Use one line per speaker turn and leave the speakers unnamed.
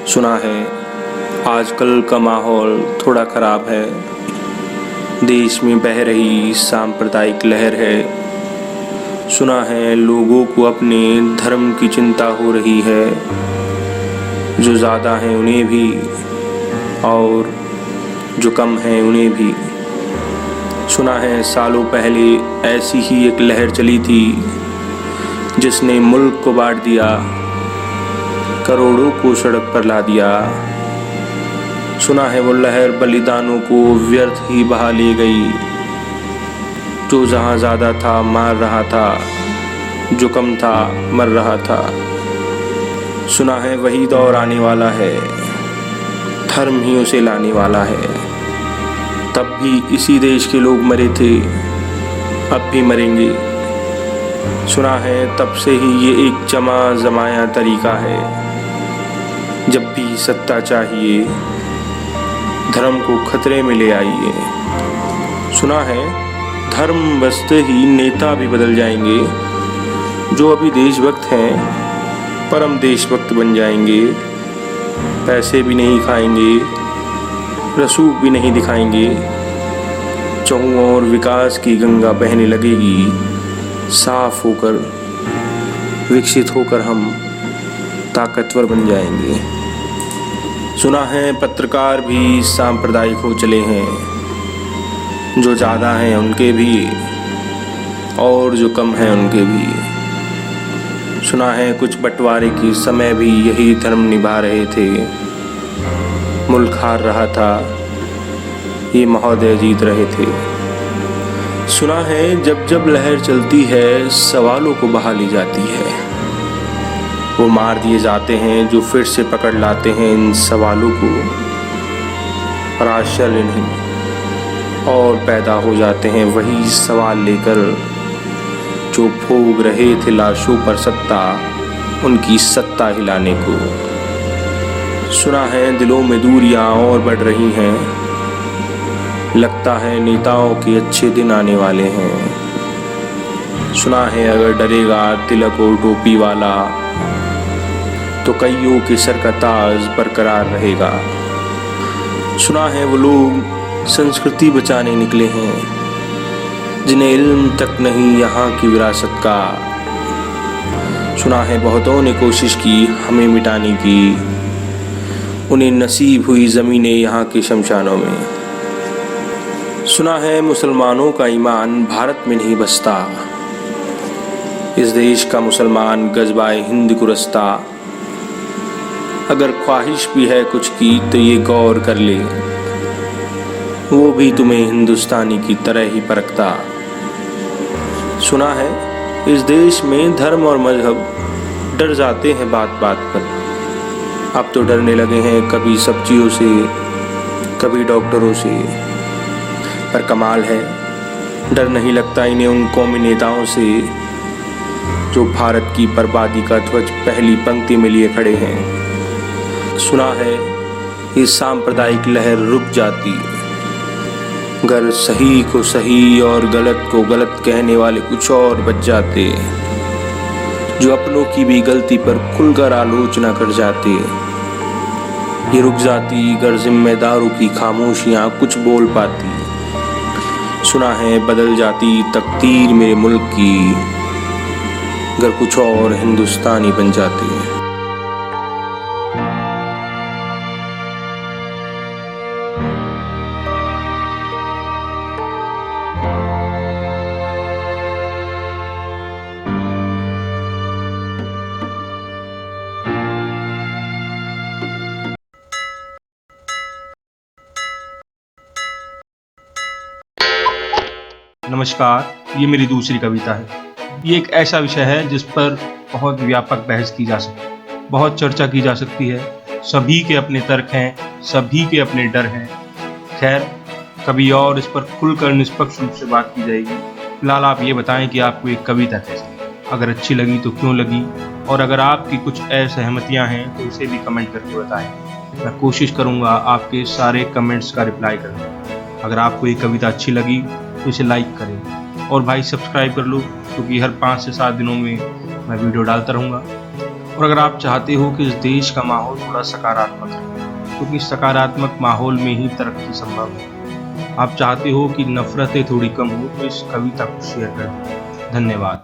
सुना है आजकल का माहौल थोड़ा ख़राब है, देश में बह रही सांप्रदायिक लहर है। सुना है लोगों को अपने धर्म की चिंता हो रही है, जो ज़्यादा हैं उन्हें भी और जो कम हैं उन्हें भी। सुना है सालों पहले ऐसी ही एक लहर चली थी जिसने मुल्क को बांट दिया, करोड़ों को सड़क पर ला दिया। सुना है वो लहर बलिदानों को व्यर्थ ही बहा ले गई, जो जहाँ ज़्यादा था मार रहा था, जो कम था मर रहा था। सुना है वही दौर आने वाला है, धर्म ही उसे लाने वाला है। तब भी इसी देश के लोग मरे थे, अब भी मरेंगे। सुना है तब से ही ये एक जमा जमाया तरीका है, जब भी सत्ता चाहिए धर्म को खतरे में ले आइए। सुना है धर्म बसते ही नेता भी बदल जाएंगे, जो अभी देशभक्त हैं परम देशभक्त बन जाएंगे। पैसे भी नहीं खाएंगे, रसूख भी नहीं दिखाएंगे, चहुं ओर विकास की गंगा बहने लगेगी। साफ होकर विकसित होकर हम ताकतवर बन जाएंगे। सुना है पत्रकार भी सांप्रदायिक हो चले हैं, जो ज़्यादा हैं उनके भी और जो कम हैं उनके भी। सुना है कुछ बंटवारे के समय भी यही धर्म निभा रहे थे, मुल्क हार रहा था, ये महोदय जीत रहे थे। सुना है जब जब लहर चलती है सवालों को बहा ली जाती है, वो मार दिए जाते हैं जो फिर से पकड़ लाते हैं इन सवालों को। और आश्चर्य नहीं और पैदा हो जाते हैं वही सवाल लेकर, जो भोग रहे थे लाशों पर सत्ता, उनकी सत्ता हिलाने को। सुना है दिलों में दूरियां और बढ़ रही हैं, लगता है नेताओं के अच्छे दिन आने वाले हैं। सुना है अगर डरेगा तिलक और टोपी वाला, तो कईयों के सर का ताज बरकरार रहेगा। सुना है वो लोग संस्कृति बचाने निकले हैं, जिन्हें इल्म तक नहीं यहाँ की विरासत का। सुना है बहुतों ने कोशिश की हमें मिटाने की, उन्हें नसीब हुई ज़मीनें यहाँ के शमशानों में। सुना है मुसलमानों का ईमान भारत में नहीं बसता, इस देश का मुसलमान गजबाए हिंद को रसता। अगर ख्वाहिश भी है कुछ की तो ये गौर कर ले, वो भी तुम्हें हिंदुस्तानी की तरह ही परखता। सुना है इस देश में धर्म और मजहब डर जाते हैं बात बात पर। अब तो डरने लगे हैं कभी सब्जियों से, कभी डॉक्टरों से। पर कमाल है डर नहीं लगता इन्हें उन कौमी नेताओं से, जो भारत की बर्बादी का ध्वज पहली पंक्ति में लिए खड़े हैं। सुना है ये सांप्रदायिक लहर रुक जाती, अगर सही को सही और गलत को गलत कहने वाले कुछ और बच जाते, जो अपनों की भी गलती पर खुलकर आलोचना कर जाते। ये रुक जाती अगर जिम्मेदारों की खामोशियां कुछ बोल पाती। सुना है बदल जाती तकदीर मेरे मुल्क की, अगर कुछ और हिंदुस्तानी बन जाते।
नमस्कार, ये मेरी दूसरी कविता है। ये एक ऐसा विषय है जिस पर बहुत व्यापक बहस की जा सकती है, बहुत चर्चा की जा सकती है। सभी के अपने तर्क हैं, सभी के अपने डर हैं। खैर, कभी और इस पर खुलकर निष्पक्ष रूप से बात की जाएगी। फिलहाल आप ये बताएं कि आपको एक कविता कैसी लगी, अगर अच्छी लगी तो क्यों लगी, और अगर आपकी कुछ असहमतियाँ हैं तो इसे भी कमेंट करके बताएं। मैं कोशिश करूँगा आपके सारे कमेंट्स का रिप्लाई करने। अगर आपको ये कविता अच्छी लगी तो इसे लाइक करें और भाई सब्सक्राइब कर लो, क्योंकि हर 5 से 7 दिनों में मैं वीडियो डालता रहूँगा। और अगर आप चाहते हो कि इस देश का माहौल थोड़ा सकारात्मक रहे, क्योंकि सकारात्मक माहौल में ही तरक्की संभव है, आप चाहते हो कि नफरतें थोड़ी कम हो, तो इस कविता को शेयर करें। धन्यवाद।